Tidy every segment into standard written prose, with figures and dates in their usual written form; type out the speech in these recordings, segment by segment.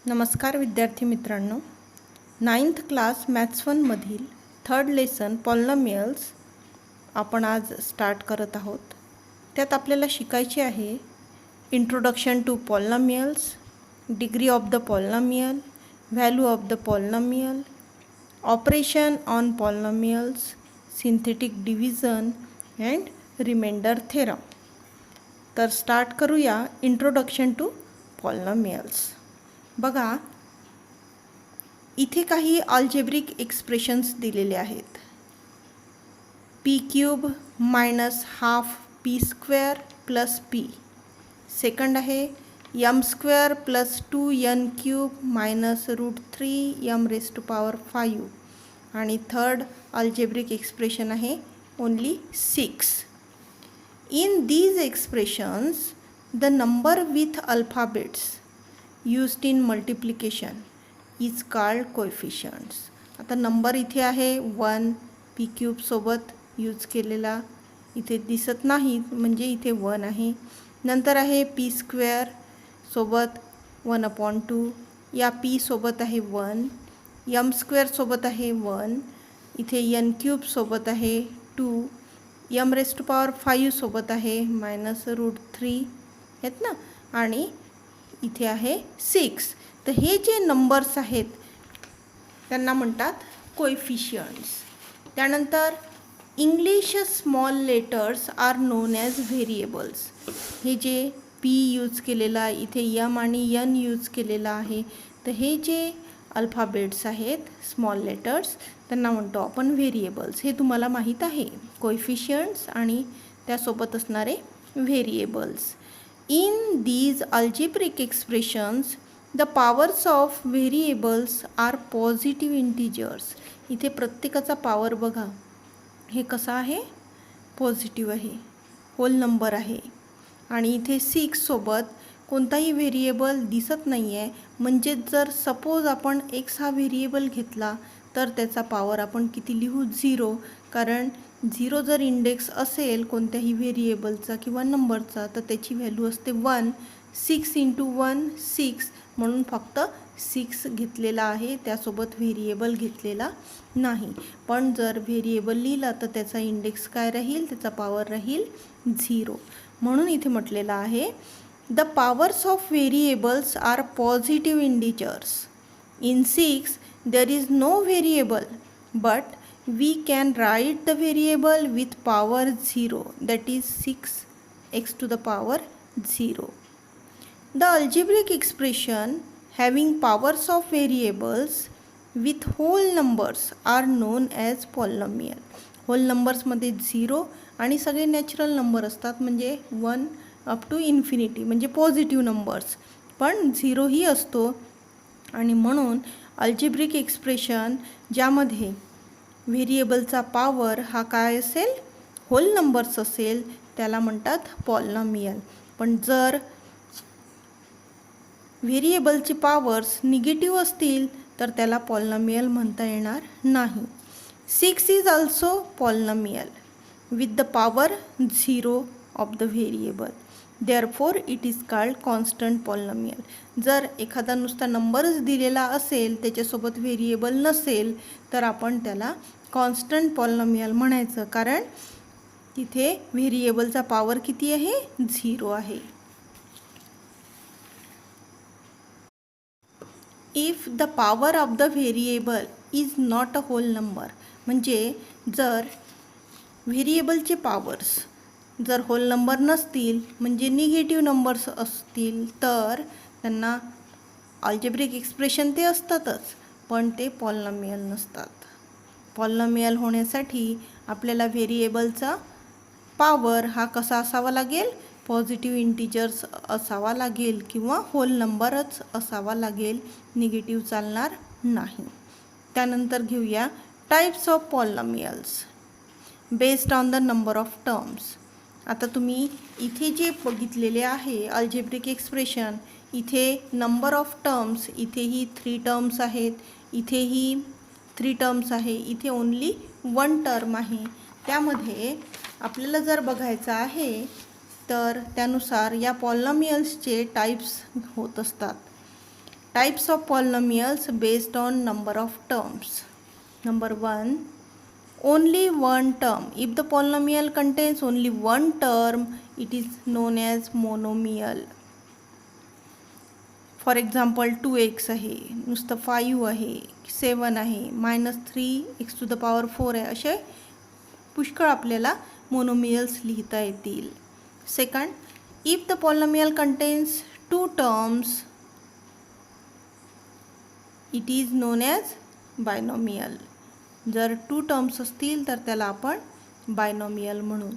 नमस्कार विद्यार्थी मित्रांनो, 9th क्लास मॅथ्स 1 मधील थर्ड लेसन पॉलिनॉमियल्स आपण आज स्टार्ट करत आहोत. त्यात आपल्याला शिकायचे आहे introduction to polynomials, degree of the polynomial, value of the polynomial, operation on polynomials, synthetic division and remainder theorem. तर स्टार्ट करूया इंट्रोडक्शन टू पॉलिनॉमियल्स. बघा, इथे काही अल्जेब्रिक एक्सप्रेशन्स दिलेले आहेत. P cube minus half P square plus P. Second आहे M square plus 2n cube minus √3m raise to power 5. आणि third algebraic expression आहे only 6. In these expressions the number with alphabets used in multiplication is called coefficients. आता number इथे आहे 1 P cube सोबत use केलेला, इथे दिसत नाही म्हणजे इथे 1 आहे. नंतर आहे पी स्क्वेअर सोबत 1/2, या पी सोबत आहे 1, एम स्क्वेअर सोबत आहे 1, इथे n क्यूब सोबत आहे 2, m रेज टू पॉवर 5 सोबत आहे -√3 आहेत ना, आणि इथे आहे 6. तर हे जे नंबर्स आहेत त्यांना म्हणतात कोएफिशियंट्स. त्यानंतर English small letters are known as variables. हे जे पी यूज केलेला, इथे एम आणि एन यूज केलेला आहे, तर हे जे अल्फाबेट्स आहेत स्मॉल लेटर्स त्यांना म्हणतो आपण व्हेरिएबल्स. हे तुम्हाला माहीत आहे, कोएफिशियंट्स आणि त्यासोबत असणारे variables. In these algebraic expressions, the powers of variables are positive integers. इथे प्रत्येकाचा पॉवर बघा, हे कसा आहे, पॉझिटिव्ह आहे, होल नंबर आहे. आणि इथे 6 सोबत कोणताही व्हेरिएबल दिसत नाही आहे, म्हणजे जर सपोज आपण x हा व्हेरिएबल घेतला तर त्याचा पॉवर आपण किती लिहू, 0. कारण 0 जर इंडेक्स असेल कोणत्याही व्हेरिएबलचा किंवा नंबरचा तर त्याची व्हॅल्यू असते 1. 6 × 1 6, म्हणून फक्त 6 घेतलेला आहे, त्यासोबत व्हेरिएबल घेतलेला नाही. पण जर व्हेरिएबल लिहिला तर त्याचा इंडेक्स काय राहील, त्याचा पॉवर राहील 0. म्हणून इथे म्हटलेलं आहे the powers of variables are positive integers. In 6 there is no variable but we can write the variable with power 0, that is 6x to the power 0. The algebraic expression having powers of variables with whole numbers are known as polynomial. whole numbers मध्ये 0 आणि सगळे natural number असतात, म्हणजे 1 up to infinity, म्हणजे positive numbers, पण 0 ही असतो. आणि म्हणून अल्जेब्रिक एक्सप्रेशन ज्यामध्ये व्हेरिएबलचा पॉवर हा काय असेल, होल नंबर्स असेल, त्याला म्हणतात पॉलिनॉमियल. पण जर व्हेरिएबलचे पॉवर्स निगेटिव्ह असतील तर त्याला पॉलिनॉमियल म्हणता येणार नाही. 6 is also polynomial with the power 0 of the variable. Therefore it is called constant polynomial. जर एखादा नुसता नंबरच दिलेला असेल, त्याच्यासोबत व्हेरिएबल नसेल, तर आपण त्याला कॉन्स्टंट पॉलिनॉमियल म्हणायचं, कारण तिथे व्हेरिएबलचा पॉवर किती आहे, 0 आहे. If the power of the variable is not a whole number, म्हणजे जर व्हेरिएबलचे पॉवर्स जर होल नंबर नसतील, म्हणजे निगेटिव्ह नंबर्स असतील, तर त्यांना अल्जेब्रिक एक्सप्रेशन ते असतातच, पण ते पॉलिनॉमियल नसतात. पॉलिनॉमियल होण्यासाठी आपल्याला व्हेरिएबलचा पॉवर हा कसा असावा लागेल, पॉझिटिव्ह इंटिजर्स असावा लागेल किंवा होल नंबरच असावा लागेल, निगेटिव्ह चालणार नाही. त्यानंतर घेऊया types of polynomials based on the number of terms. आता तुम्ही इथे जे बघितलेले आहे अल्जेब्रिक एक्सप्रेशन, इथे नंबर ऑफ टर्म्स, इथेही 3 टर्म्स आहेत, इथेही 3 टर्म्स आहे, इथे ओन्ली 1 टर्म आहे. त्यामध्ये आपल्याला जर बघायचं आहे तर त्यानुसार या पॉलिनॉमियल्सचे टाईप्स होत असतात. Types of polynomials based on number of terms. Number 1, only one term. If the polynomial contains only one term, it is known as monomial. For example 2x आहे, नुसतं 5 आहे, 7 आहे, -3 x⁴ आहे, असे पुष्कळ आपल्याला मोनोमियल्स लिहिता येतील. Second, if the polynomial contains 2 terms, it is known as binomial. जर 2 टर्म्स असतील तर त्याला आपण बायनॉमियल म्हणू.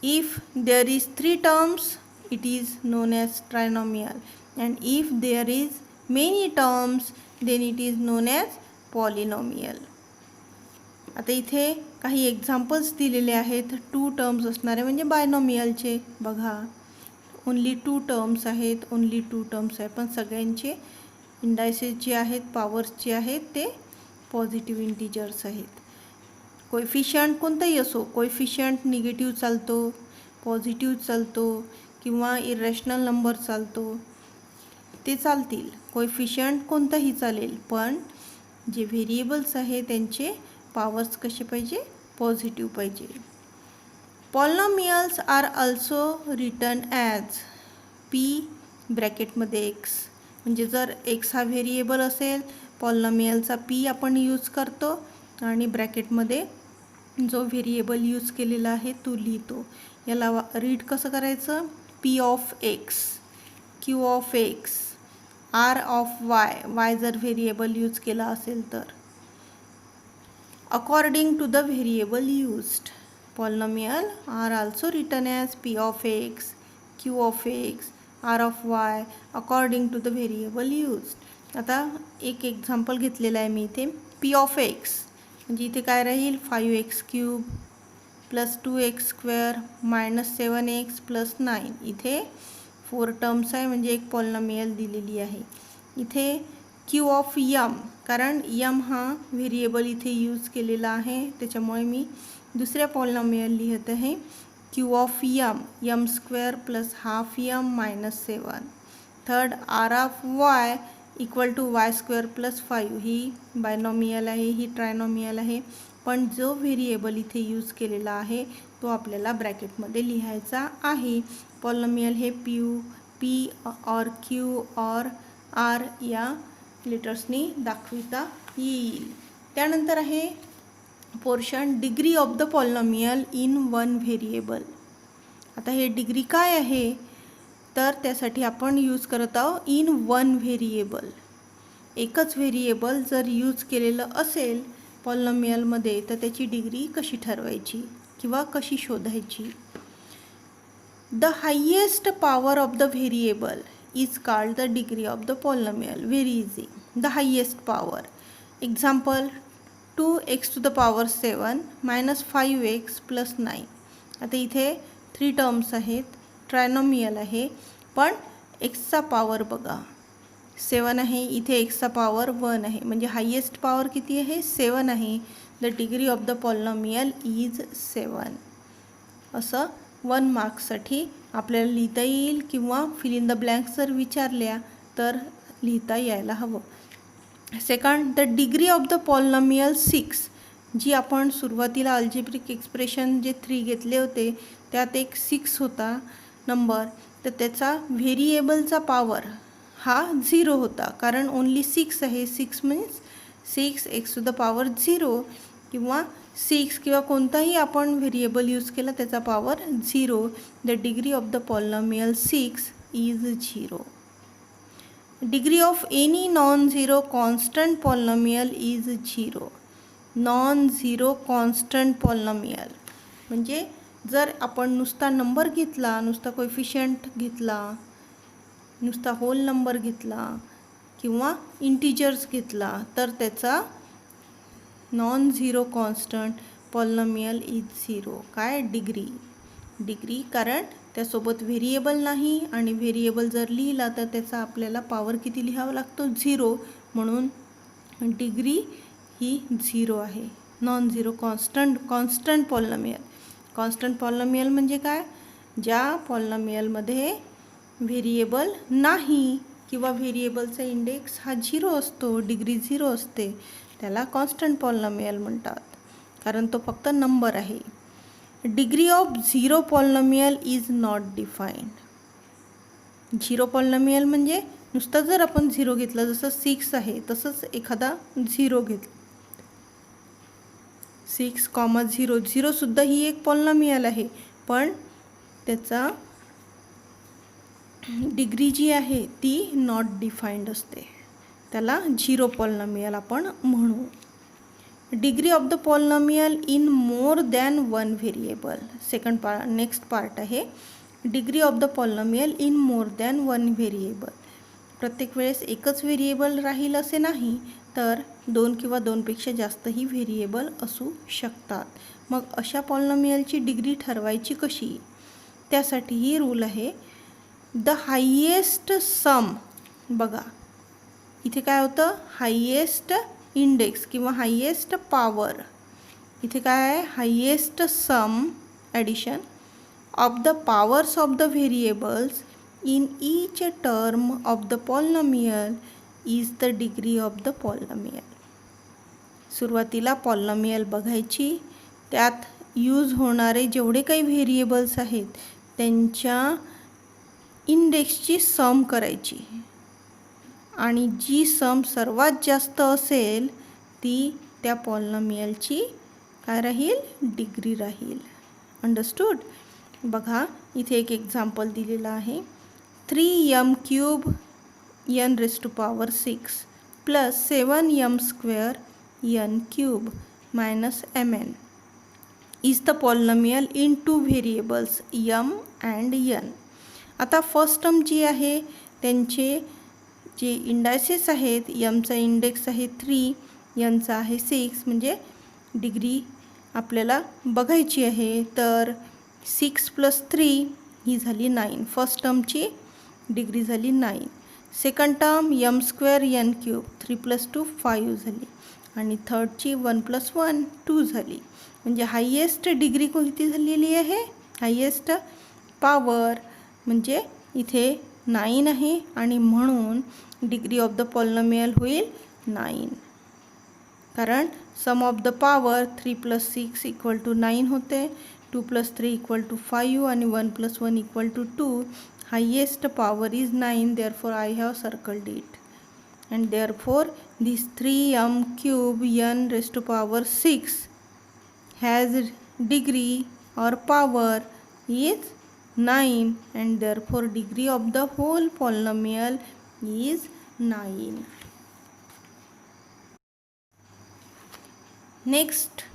If there is 3 terms, it is known as trinomial, and if there is many terms, then it is known as polynomial. आता इथे काही examples दिलेले आहेत 2 टर्म्स असणारे म्हणजे बायनॉमियलचे. बघा, ओन्ली 2 टर्म्स आहेत, ओन्ली 2 टर्म्स आहे, पण सगळ्यांचे इंडायसेस जे आहेत, पॉवर्स जे आहेत, ते पॉझिटिव्ह इंटिजर्स आहेत. कोएफिशियंट कोणताही असो, कोएफिशियंट निगेटिव्ह चालतो, पॉझिटिव्ह चालतो किंवा इरेशनल नंबर चालतो, ते चालतील. कोएफिशियंट कोणताही चालेल, पण जे व्हेरिएबल्स आहे त्यांचे पॉवर्स कसे पाहिजे, पॉझिटिव्ह पाहिजे. Polynomials are also written as P ब्रॅकेटमध्ये एक्स. म्हणजे जर एक्स हा व्हेरिएबल असेल, पॉलिनॉमियलचा पी आपण यूज करतो आणि ब्रॅकेटमध्ये जो व्हेरिएबल यूज केलेला आहे तो लिहितो. याला रीड कसं करायचं, P of x, Q of x, R of y, y जर व्हेरिएबल यूज केला असेल तर, according to the variable used. Polynomial are also written as P of x, Q of x, R of y, according to the variable used. आता एक example घेतलेलं आहे मी इथे. P of x म्हणजे इथे काय राहील, 5x³ + 2x² -7x + 9. इथे 4 टर्म्स आहे म्हणजे एक पॉलिनॉमियल दिलेली आहे. इथे क्यू ऑफ यम, कारण यम हा व्हेरिएबल इथे यूज केलेला आहे, त्याच्यामुळे मी दुसऱ्या पॉलिनॉमियल लिहित आहे. Q of m, m² + ½ m -7. Third, R of y = y² + 5. ही बायनॉमियल आहे, ही ट्रायनॉमियल आहे, पण जो व्हेरिएबल इथे यूज केलेला आहे तो आपल्याला ब्रॅकेटमध्ये लिहायचा आहे. पॉलिनॉमियल हे पी और क्यू और आर या लेटर्सनी दाखविता येईल. त्यानंतर आहे portion degree of the polynomial in one variable. आता हे डिग्री काय आहे, तर त्यासाठी आपण यूज करत आहोत इन वन व्हेरिएबल. एकच व्हेरिएबल जर यूज केलेलं असेल पॉलिनॉमियलमध्ये तर त्याची डिग्री कशी ठरवायची किंवा कशी शोधायची. The highest power of the variable is called the degree of the polynomial. Very easy. The highest power. Example 2x⁴ -5x + 9. आता इथे 3 टर्म्स आहेत, ट्रायनॉमियल आहे, पण एक्सचा पॉवर बघा 7 आहे, इथे एक्सचा पॉवर 1 आहे, म्हणजे हायेस्ट पॉवर किती आहे, 7 आहे. The degree of the polynomial is 7. असं 1 मार्क्ससाठी आपल्याला लिहिता येईल किंवा फिल इन द ब्लँक्स जर विचारल्या तर लिहिता यायला हवं. Second, the degree of the polynomial 6. जी आपण सुरुवातीला अल्जेब्रिक एक्सप्रेशन जे 3 घेतले होते त्यात एक 6 होता नंबर, तर त्याचा व्हेरिएबलचा पॉवर हा 0 होता, कारण ओन्ली 6 आहे. 6 मीन्स 6x⁴ किंवा 6 किंवा कोणताही आपण व्हेरिएबल यूज केला त्याचा power 0. The degree of the polynomial 6 is 0. Degree of any non zero constant polynomial is 0. Non zero constant polynomial म्हणजे जर आपण नुसता नंबर घेतला, नुसता कोएफिशियंट घेतला, नुसता होल नंबर घेतला किंवा इंटिजर्स घेतला तर त्याचा non zero constant polynomial is 0. काय, डिग्री, कारण त्यासोबत व्हेरिएबल नाही आणि व्हेरिएबल जर लिहिला तर त्याचा आपल्याला पॉवर किती लिहावा लागतो, 0. म्हणून डिग्री ही 0 आहे. Non zero constant polynomial. Constant polynomial म्हणजे काय, ज्या पॉलिनॉमियलमध्ये व्हेरिएबल नाही किंवा व्हेरिएबलचा इंडेक्स हा 0 असतो, डिग्री 0 असते, त्याला कॉन्स्टंट पॉलिनॉमियल म्हणतात, कारण तो फक्त नंबर आहे. Degree of 0 polynomial is not defined. 0 polynomial म्हणजे नुसतं जर आपण 0 घेतलं, जसं 6 आहे तसंच एखादा 0 घेतला, 6,0, 0सुद्धा ही एक पॉलिनॉमियल आहे, पण त्याचा डिग्री जी आहे ती नॉट डिफाईन्ड असते, त्याला 0 पॉलिनॉमियल आपण म्हणू. Degree of the polynomial in more than one variable. Next part आहे degree of the polynomial in more than one variable. प्रत्येक वेळेस एकच व्हेरिएबल राहील असे नाही, तर 2 किंवा 2पेक्षा जास्तही व्हेरिएबल असू शकतात. मग अशा पॉलिनॉमियलची डिग्री ठरवायची कशी? त्यासाठीही रूल आहे. The highest sum. बघा इथे काय होतं, हायेस्ट इंडेक्स किंवा हायेस्ट पॉवर. इथे काय आहे, highest sum addition of the powers of the variables in each term of the polynomial is the degree of the polynomial. सुरुवातीला पॉलिनॉमियल बघायची, त्यात यूज होणारे जेवढे काही व्हेरिएबल्स आहेत त्यांच्या इंडेक्सची सम करायची, आणि जी सम सर्वात जास्त असेल ती त्या पॉलिनॉमियलची काय राहील, डिग्री राहील. अंडरस्टूड. बघा इथे एक एक्झाम्पल दिलेलं आहे. 3m³ n⁻6 plus 7m² n³ minus mn is the polynomial in two variables m and n. आता फर्स्ट टर्म जी आहे त्यांचे जे इंडायसेस आहेत, यमचा इंडेक्स आहे 3, यनचा आहे 6, म्हणजे डिग्री आपल्याला बघायची आहे. तर 6 + 3 ही झाली 9. फर्स्ट टर्मची डिग्री झाली 9. सेकंड टर्म m² n³ 3 + 2 5 झाली, आणि थर्डची 1 + 1 2 झाली. म्हणजे हायेस्ट डिग्री कोणती झालेली आहे, हायेस्ट पॉवर म्हणजे इथे 9 आहे, आणि म्हणून डिग्री ऑफ द पॉलिनॉमियल होईल 9. कारण सम ऑफ द पॉवर 3 + 6 = 9 होते, 2 + 3 = 5 आणि 1 + 1 = 2. Highest power is 9, therefore I have circled it, and therefore this 3m³ n⁻6 has degree or power is 9, and therefore degree of the whole polynomial is 9. Next,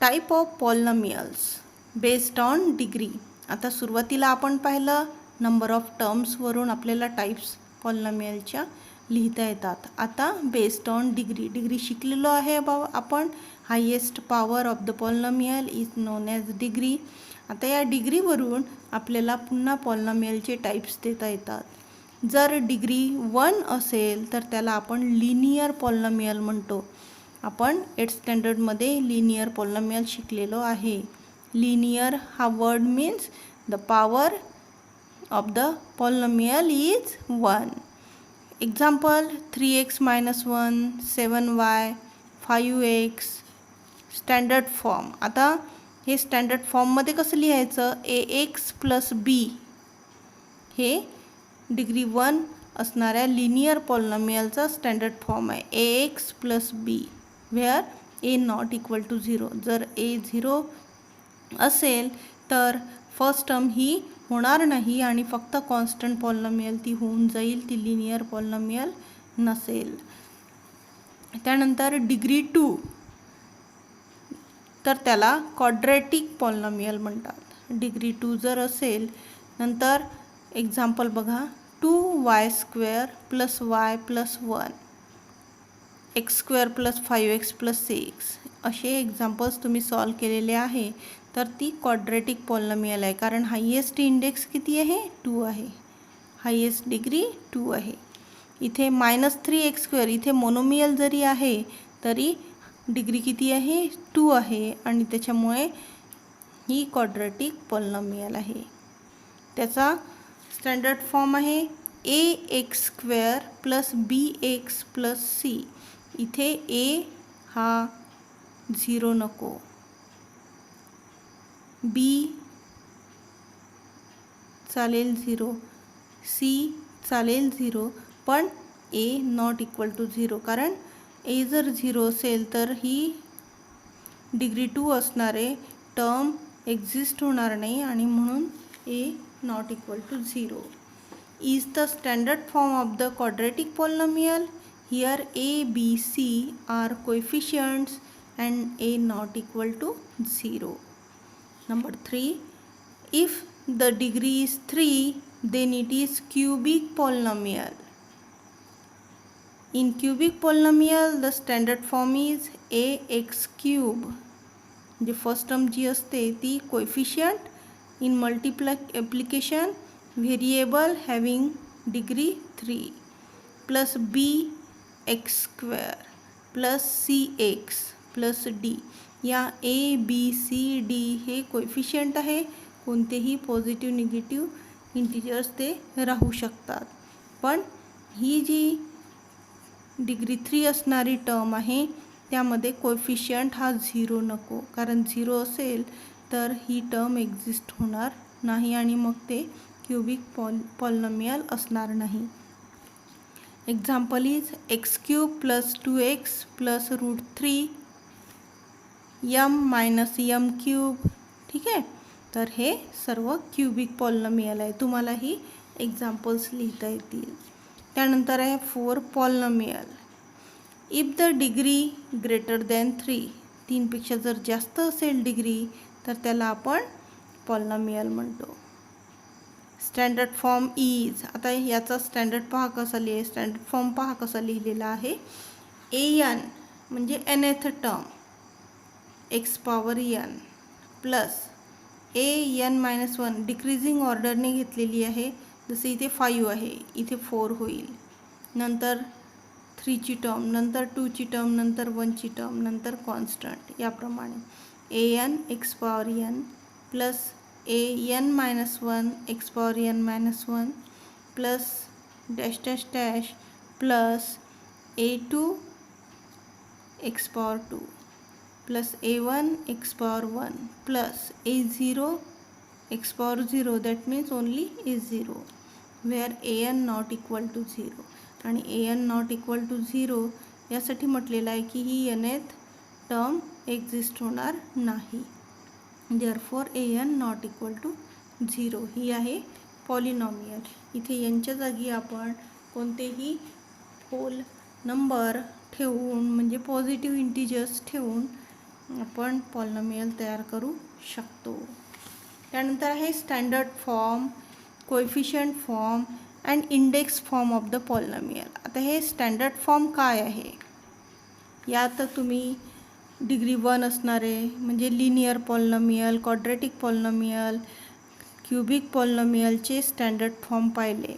type of polynomials based on degree. आता सुरुवातीला आपण पाहिलं number of टर्म्सवरून आपल्याला types पॉलिनॉमियलच्या लिहिता येतात. आता based on degree, degree शिकलेलो आहे आपण. Highest power of the polynomial is known as degree. आता या डिग्रीवरून आपल्याला पुन्हा पॉलिनॉमियलचे टाईप्स देता येतात. जर डिग्री 1 असेल तर त्याला आपण लिनियर पॉलिनॉमियल म्हणतो. आपण 8th स्टँडर्डमध्ये लिनियर पॉलिनॉमियल शिकलेलो आहे. लिनियर हा word means the power of the polynomial is 1. Example 3x - 1, 7y, 5x. Standard form. आता हे स्टँडर्ड फॉर्ममध्ये कसं लिहायचं, ax + b हे डिग्री 1 असणाऱ्या लिनियर पॉलिनॉमियलचा स्टँडर्ड फॉर्म आहे. ax + b where a ≠ 0. जर a 0 असेल तर फर्स्ट टर्म ही होणार नाही आणि फक्त कॉन्स्टंट पॉलिनॉमियल ती होऊन जाईल, ती लिनियर पॉलिनॉमियल नसेल. त्यानंतर डिग्री 2 तर त्याला क्वाड्रॅटिक पॉलिनॉमियल म्हणतात. डिग्री 2 जर असेल, नंतर एक्झाम्पल बघा 2y² + y + 1, x² + 5x + 6 असे एक्झाम्पल्स तुम्ही सॉल्व केलेले आहे. तर ती क्वाड्रॅटिक पॉलिनॉमियल आहे, कारण हायेस्ट इंडेक्स किती आहे, 2 आहे, हायेस्ट डिग्री 2 आहे. इथे -3x², इथे मोनोमियल जरी आहे तरी डिग्री किती आहे, 2 आहे, आणि त्याच्यामुळे ही क्वाड्रॅटिक पॉलिनॉमियल आहे. त्याचा स्टँडर्ड फॉर्म आहे ए x square plus b x plus C. इथे ए हा 0 नको, बी चालेल 0, सी चालेल 0, पण ए नॉट इक्वल टू 0. कारण ए जर 0 असेल तर ही डिग्री 2 असणारे टर्म एक्झिस्ट होणार नाही आणि म्हणून A not equal to 0. is the standard form of the quadratic polynomial. Here a, b, c are coefficients and a not equal to 0. Number 3, if the degree is 3, then it is cubic polynomial. In cubic polynomial the standard form is ax cube. जे first term जी असते ती coefficient in multiplication variable having degree 3 plus b x square plus c x plus d. या a b c d हे coefficient आहे. कोणतेही positive negative integers ते राहू शकतात. पण ही जी डिग्री 3 असणारी टर्म आहे त्यामध्ये कोएफिशियंट हा 0 नको, कारण 0 असेल तर ही टर्म एक्झिस्ट होणार नाही आणि मग ते क्यूबिक पॉलिनॉमियल असणार नाही. Example is x cube plus 2x plus root 3 m minus m cube. ठीक आहे, तर हे सर्व क्यूबिक पॉलिनॉमियल आहे. तुम्हाला ही एक्झाम्पल्स लिहिता येतील. त्यानंतर आहे 4 polynomial. If the degree greater than 3, 3 पेक्षा जर जास्त असेल डिग्री तर त्याला आपण पॉलिनॉमियल म्हणतो. स्टँडर्ड फॉर्म इज, आता याचा स्टँडर्ड पहा कसा स्टँडर्ड फॉर्म पहा कसा लिहिलेला आहे. ए एन म्हणजे nth term X power N plus A N minus 1 decreasing ऑर्डरने घेतलेली आहे. जसे इथे 5 आहे, इथे 4 होईल. नंतर 3ची टर्म, नंतर 2ची टर्म, नंतर 1ची टर्म, नंतर कॉन्स्टंट. याप्रमाणे A N X power N plus A N minus 1 X power N minus 1 plus dash dash dash plus a2 X power 2 plus a1 X power 1 plus a0 X power 0. That means only a0 where an not equal to 0. आणि an not equal to 0 यासाठी म्हटलेलं आहे की ही nth term exist होणार नाही. Therefore an not equal to 0 ही आहे polynomial. इथे यांच्या जागी आपण कोणतेही होल नंबर ठेवून म्हणजे पॉझिटिव्ह इंटिजर्स ठेवून आपण पॉलिनॉमियल तयार करू शकतो. त्यानंतर आहे standard form, coefficient form and index form of the polynomial. आता हे स्टँडर्ड फॉर्म काय आहे, यात तुम्ही डिग्री 1 असणारे म्हणजे linear polynomial, quadratic polynomial, cubic पॉलिनॉमियलचे स्टँडर्ड फॉर्म पाहिले.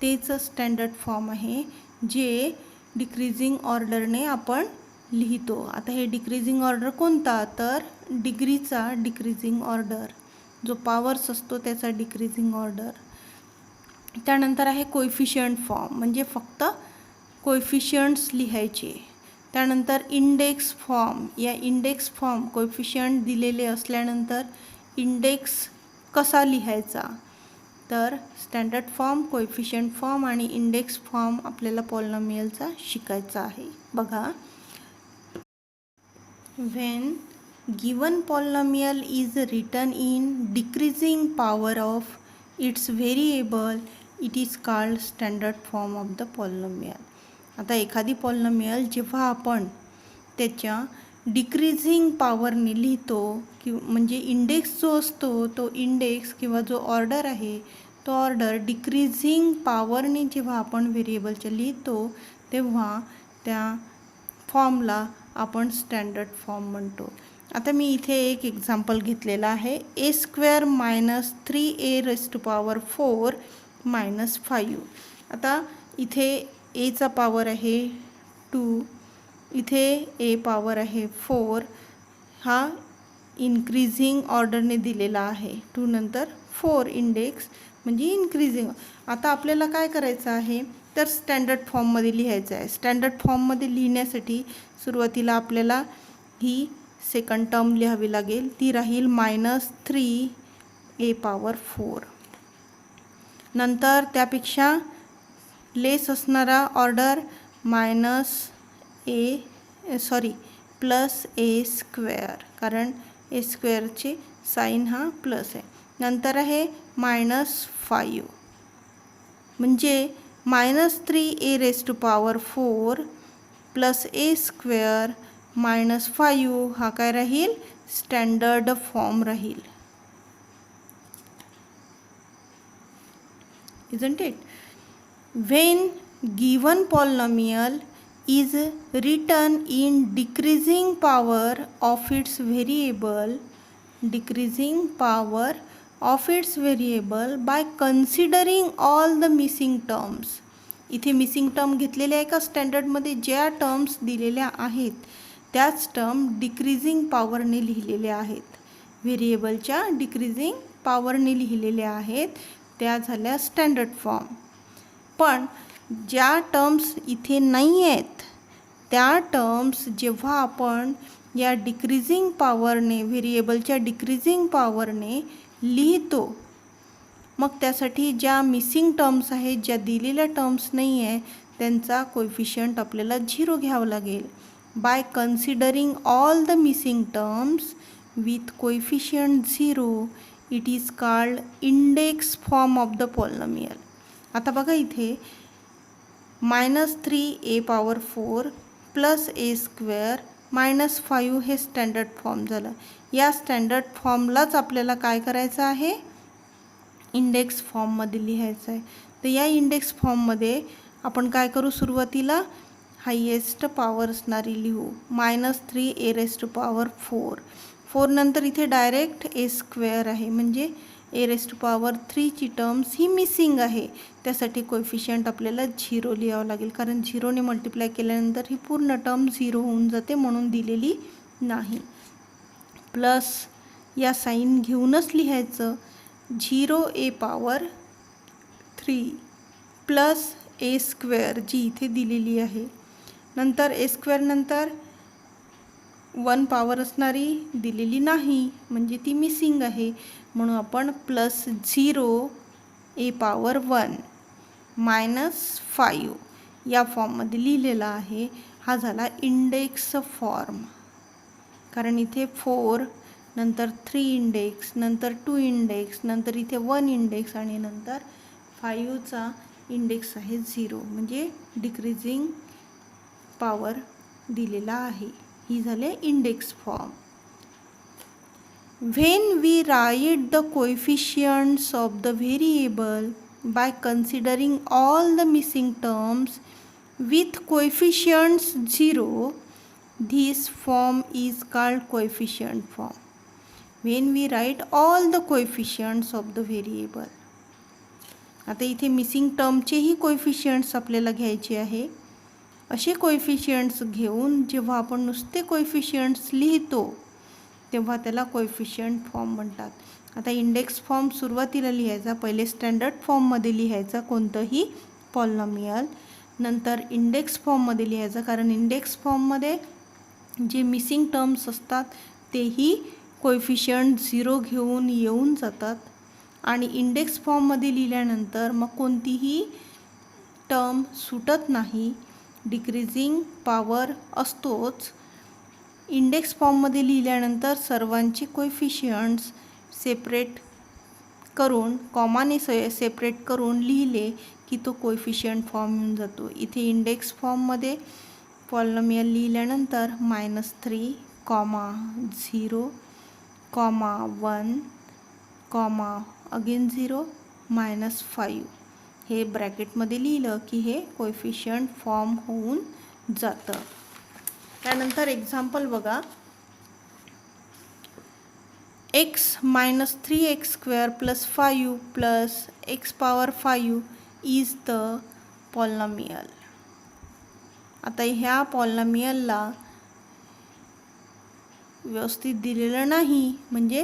तेच स्टँडर्ड फॉर्म आहे जे डिक्रीजिंग ऑर्डरने आपण लिहितो. आता हे डिक्रीजिंग ऑर्डर कोणता, तर डिग्रीचा डिक्रीजिंग ऑर्डर, जो पॉवर्स असतो त्याचा डिक्रीजिंग ऑर्डर. त्यानंतर आहे कोएफिशियंट फॉर्म म्हणजे फक्त कोएफिशियंट्स लिहायचे. त्यानंतर इंडेक्स फॉर्म, या इंडेक्स फॉर्म कोएफिशियंट दिलेले असल्यानंतर इंडेक्स कसा लिहायचा, तर स्टँडर्ड फॉर्म, कोएफिशियंट फॉर्म आणि इंडेक्स फॉर्म आपल्याला पॉलिनॉमियलचा शिकायचा आहे. बघा, when given polynomial is written in decreasing power of its variable it is called standard form of the polynomial. आता एखादी पॉलिनॉमियल जेव्हा आपण त्याच्या डिक्रीजिंग पॉवरने लिहितो म्हणजे इंडेक्स जो असतो तो इंडेक्स किंवा जो ऑर्डर आहे तो ऑर्डर डिक्रीजिंग पॉवरने जेव्हा आपण व्हेरिएबलच्या लिहितो तेव्हा त्या फॉर्मला आपण स्टँडर्ड फॉर्म म्हणतो. आता मी इथे एक एक्झाम्पल घेतलेला आहे. ए स्क्वेअर मायनस 3a⁴ मायनस 5. आता इथे एचा पॉवर आहे 2, इथे ए पॉवर आहे 4. हा इन्क्रीजिंग ऑर्डरने दिलेला आहे 2 नंतर 4 इंडेक्स म्हणजे इन्क्रीजिंग. आता आपल्याला काय करायचं आहे तर स्टँडर्ड फॉर्ममध्ये लिहायचं आहे. स्टँडर्ड फॉर्ममध्ये लिहिण्यासाठी सुरुवातीला आपल्याला ही सेकंड टर्म लिहावी लागेल. ती राहील -3a⁴. नंतर त्यापेक्षा लेस असणारा ऑर्डर +a², कारण a² साईन हा प्लस आहे. नंतर आहे -5, म्हणजे -3a⁴ + a² -5 हा काय राहील स्टँडर्ड फॉर्म राहील. Isn't it? When given polynomial is written in decreasing power of its variable by considering all the missing terms. इथे मिसिंग टर्म घेतलेल्या आहे का स्टँडर्डमध्ये? ज्या टर्म्स दिलेल्या आहेत त्याच टर्म डिक्रीजिंग पॉवरने लिहिलेल्या आहेत, व्हेरिएबलच्या डिक्रीजिंग पॉवरने लिहिलेल्या आहेत, त्या झाल्या स्टँडर्ड फॉर्म. पण ज्या टर्म्स इथे नाही आहेत त्या टर्म्स जेव्हा आपण या डिक्रीजिंग पॉवरने, व्हेरिएबलच्या डिक्रीजिंग पॉवरने लिहितो, मग त्यासाठी ज्या मिसिंग टर्म्स आहेत, ज्या दिलेल्या टर्म्स नाही आहे, त्यांचा कोएफिशियंट आपल्याला 0 घ्यावं लागेल. By considering all the missing terms with coefficient 0 it is called index form of the polynomial. आता बघा इथे -3a⁴ + a² -5 हे स्टँडर्ड फॉर्म झालं. या स्टँडर्ड फॉर्मलाच आपल्याला काय करायचं आहे, इंडेक्स फॉर्ममध्ये लिहायचं आहे. तर या इंडेक्स फॉर्ममध्ये आपण काय करू, सुरुवातीला हायेस्ट पॉवर असणारी लिहू, -3a⁴. 4 नंतर इथे डायरेक्ट a² आहे, म्हणजे a⁴ ची टर्म्स ही मिसिंग आहे. त्यासाठी कोएफिशियंट आपल्याला 0 लिहावं लागेल, कारण 0 ने मल्टिप्लाय केल्यानंतर ही पूर्ण टर्म 0 होऊन जाते, म्हणून दिलेली नाही. प्लस या साईन घेऊनच लिहायचं, 0a⁴ प्लस a² जी इथे दिलेली आहे. नंतर a² नंतर 1 पॉवर असणारी दिलेली नाही, म्हणजे ती मिसिंग आहे, म्हणून आपण +0a⁴ -5 या फॉर्ममध्ये लिहिलेला आहे. हा झाला इंडेक्स फॉर्म, कारण इथे 4 नंतर 3 इंडेक्स, नंतर 2 इंडेक्स, नंतर इथे 1 इंडेक्स आणि नंतर 5चा इंडेक्स आहे 0, म्हणजे डिक्रीजिंग पॉवर दिलेला आहे. ही झाले index form. When we write the coefficients of the variable by considering all the missing terms with coefficients 0, this form is called coefficient form. When we write all the coefficients of the variable. आता इथे missing टर्मचेही कोएफिशियंट्स आपल्याला घ्यायचे आहे. असे कोएफिशियंट्स घेऊन जेव्हा आपण नुसते कोएफिशियंट्स लिहितो तेव्हा त्याला कोएफिशियंट फॉर्म म्हणतात. आता इंडेक्स फॉर्म सुरुवातीला लिहायचा, पहिले स्टँडर्ड फॉर्ममध्ये लिहायचा कोणतंही पॉलिनॉमियल, नंतर इंडेक्स फॉर्ममध्ये लिहायचं, कारण इंडेक्स फॉर्ममध्ये जे मिसिंग टर्म्स असतात तेही कोएफिशियंट 0 घेऊन येऊन जातात. आणि इंडेक्स फॉर्ममध्ये लिहिल्यानंतर मग कोणतीही टर्म सुटत नाही, डिक्रीजिंग पॉवर असतोच. इंडेक्स फॉर्ममध्ये लिहिल्यानंतर सर्वांचे कोएफिशियंट्स सेपरेट करून, कॉमाने सेपरेट करून लिहिले की तो कोएफिशियंट फॉर्म येऊन जातो. इथे इंडेक्स फॉर्ममध्ये पॉलिनॉमियल लिहिल्यानंतर -3, -0, -1, अगेन 0, -5 हे ब्रॅकेटमध्ये लिहिलं की हे कोएफिशियंट फॉर्म होऊन जातं. त्यानंतर एक्झाम्पल बघा, x -3x² + 5 + x⁴ is the polynomial. आता ह्या पॉलिनॉमियलला व्यवस्थित दिलेलं नाही, म्हणजे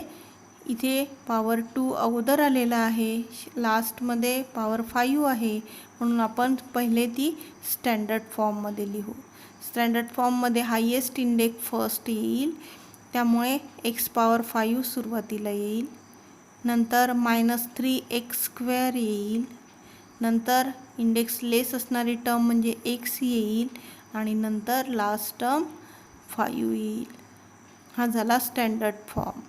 इथे पॉवर 2 अगोदर आलेला आहे, लास्टमध्ये पॉवर 5 आहे, म्हणून आपण पहिले ती स्टँडर्ड फॉर्ममध्ये लिहू. स्टँडर्ड फॉर्ममध्ये हायेस्ट इंडेक्स फर्स्ट येईल, त्यामुळे एक्स पॉवर 5 सुरुवातीला येईल, नंतर -3x² येईल, नंतर इंडेक्स लेस असणारी टर्म म्हणजे x येईल आणि नंतर लास्ट टर्म 5 येईल. हा झाला स्टँडर्ड फॉर्म.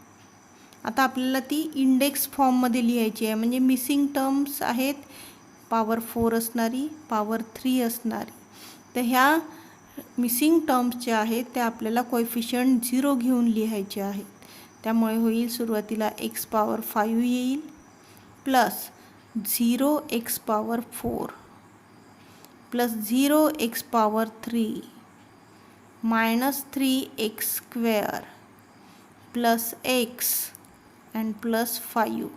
आता आपल्याला ती इंडेक्स फॉर्ममध्ये लिहायची आहे, म्हणजे मिसिंग टर्म्स आहेत पॉवर 4 असणारी, पॉवर 3 असणारी. तर ह्या मिसिंग टर्म्स ज्या आहेत त्या आपल्याला कोएफिशियंट 0 घेऊन लिहायचे आहेत. त्यामुळे होईल सुरुवातीला x पॉवर 5 येईल plus 0x power 4 plus 0x power 3 -3x² plus x and plus 5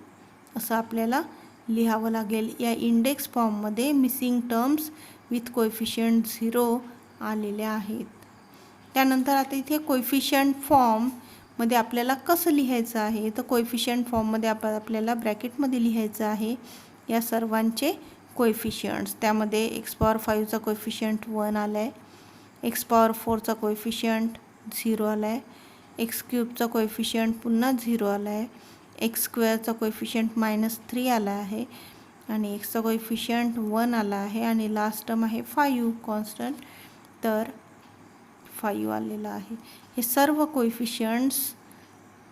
असं आपल्याला लिहावं लागेल. या इंडेक्स फॉर्ममध्ये मिसिंग टर्म्स विथ कोएफिशियंट 0 आलेल्या आहेत. त्यानंतर आता इथे कोएफिशियंट फॉर्ममध्ये आपल्याला कसं लिहायचं आहे, तर कोएफिशियंट फॉर्ममध्ये आपल्याला ब्रॅकेटमध्ये लिहायचं आहे या सर्वांचे कोएफिशियंट्स. त्यामध्ये एक्स पॉवर 5चा कोएफिशियंट 1 आला आहे, एक्स पॉवर 4चा कोएफिशियंट 0 आला आहे, x³ कोएफिशियंट पुन्हा 0 आला आहे, x² कोएफिशियंट -3 आला आहे आणि एक्सचा कोएफिशियंट 1 आला आहे आणि लास्ट टर्म आहे 5 कॉन्स्टंट, तर 5 आलेला आहे. हे सर्व कोएफिशियंट्स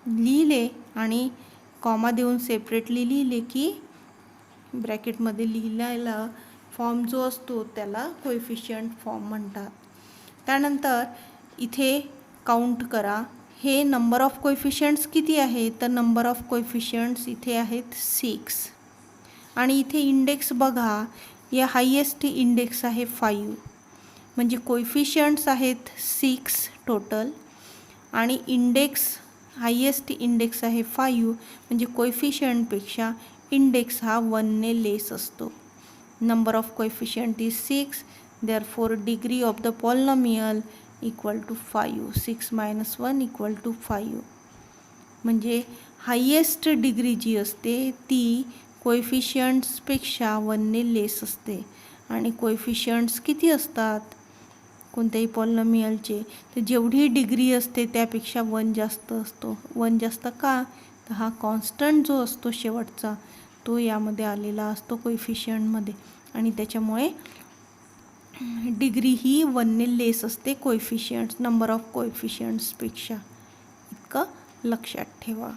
लिहिले आणि कॉमा देऊन सेपरेटली लिहिले की ब्रॅकेटमध्ये लिहिलेला फॉर्म जो असतो त्याला कोएफिशियंट फॉर्म म्हणतात. त्यानंतर इथे काउंट करा, हे नंबर ऑफ कोएफिशियंट्स किती आहे, तर नंबर ऑफ कोएफिशियंट्स इथे आहेत 6 आणि इथे इंडेक्स बघा, या हायेस्ट इंडेक्स आहे 5, म्हणजे कोएफिशियंट्स आहेत 6 टोटल आणि इंडेक्स हायेस्ट इंडेक्स आहे 5, म्हणजे कोएफिशियंटपेक्षा इंडेक्स हा 1ने लेस असतो. Number of coefficient is 6, therefore degree of the polynomial equal to 5. 6 - 1 = 5. म्हणजे हायेस्ट डिग्री जी असते ती कोएफिशियंट्सपेक्षा 1ने लेस असते. आणि कोएफिशियंट्स किती असतात कोणत्याही पॉलिनॉमियलचे, तर जेवढी डिग्री असते त्यापेक्षा 1 जास्त असतो. 1 जास्त का, तर हा कॉन्स्टंट जो असतो शेवटचा तो यामध्ये आलेला असतो कोएफिशियंटमध्ये आणि त्याच्यामुळे डिग्री ही 1ने लेस असते कोएफिशियंट्स, नंबर ऑफ कोएफिशियंट्सपेक्षा. इतकं लक्षात ठेवा.